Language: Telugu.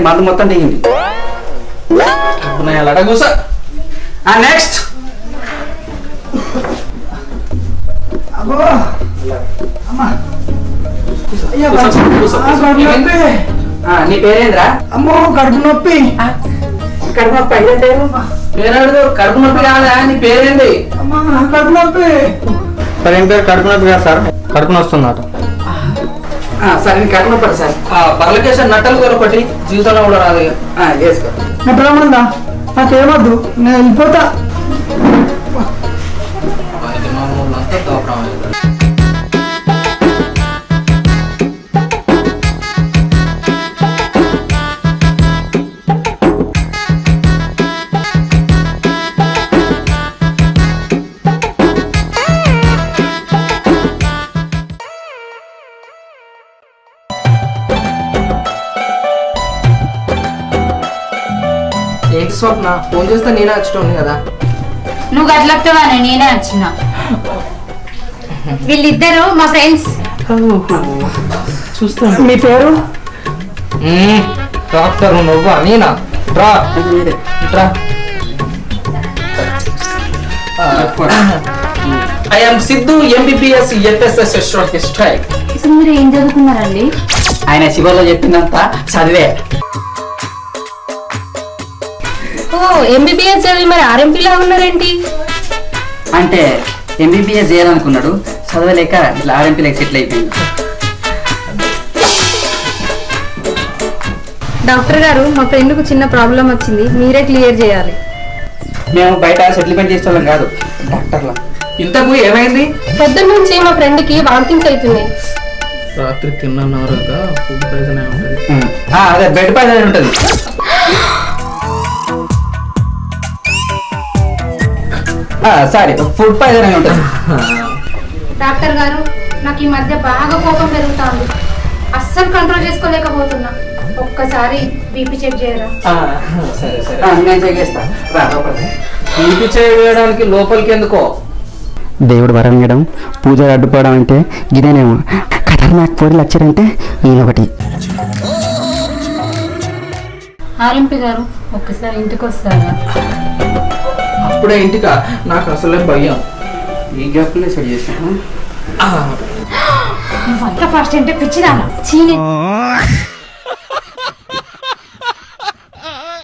మందు మొత్తం దిగింది. కూసా. నెక్స్ట్ నీ పేరేంద్రా? అమ్మో కడుపు నొప్పి. కడుపు నొప్పి అయితే పేరు కడుపు నొప్పి కాదా? నీ పేరేంది? కడుపు నొప్పి. సార్ ఏం పేరు? కడుపు నొప్పి కాదు సార్, కడుపు నొస్తుందట. సరే నీ కడుపు నొప్పి సార్. పర్లకేసారి నట్టలు కొరపటి జీవితంలో కూడా రాదు. వేసుకో. నా ప్రాణందా నాకేమద్దు, నేను వెళ్ళిపోతా. ఏంటి స్వప్న ఫోన్ చేస్తే నేనే వచ్చటం కదా? నువ్వు గట్లొస్తావని నేనే వచ్చిన. వీళ్ళిద్దరు మా ఫ్రెండ్స్. చూస్తాను. మీ పేరు? డాక్టర్ నువ్వా నేనా? రా రా. I am Siddhu MBBS FSS short strike. అసలు మీరు ఏం చదువుకున్నారండి? ఆయన శివలో చెప్పిందంతా చదివే. ఓ MBBS చదివి మరి RMPలా ఉన్నారేంటి? అంటే MBBS చేయాలనుకున్నాడు, చదవలేక ఇట్లా RMPలకు సెటిల్ అయిపోయింది. డాక్టర్ గారు మా ఫ్రెండ్కు చిన్న ప్రాబ్లం వచ్చింది, మీరే క్లియర్ చేయాలి. మేము బయట సెటిల్మెంట్ చేసేవాళ్ళం కాదు, డాక్టర్లా. ఇంతకు ఏమైంది? పొద్దున్న నుంచి మా ఫ్రెండ్కి వామిటింగ్స్ అవుతుంది. రాత్రి తిన్నారుగా ఫుడ్ పాయిజన్ అయి ఉంటుంది. అదే బెడ్ పాయిజన్ ఉంటుంది. సారీ, ఫుడ్ పాయిజన్ అయి ఉంటుంది. డాక్టర్ గారు నాకు ఈ మధ్య బాగా కోపం పెరుగుతుంది, అస్సలు కంట్రోల్ చేసుకోలేకపోతున్నా. ఒక్కసారి బీపీ చెక్ చేయరా? సరే సరే నేను చెక్ చేస్తా. బీపీ చేయడానికి లోపలికి ఎందుకో? దేవుడు వరం ఇవ్వడం, పూజ అడ్డుకోవడం అంటే ఇదేనేమో. ఖతర్నాక్ పోరీలు వచ్చారంటే ఈయనొకటి. RMP గారు ఒక్కసారి ఇంటికి వస్తారా? అప్పుడే ఇంటికా? నాకు అసలే భయం. ఈ గ్యాప్లే సెట్ చేస్తాను. నువ్వు అంత ఫాస్ట్ అంటే పిచ్చిదానా? చీని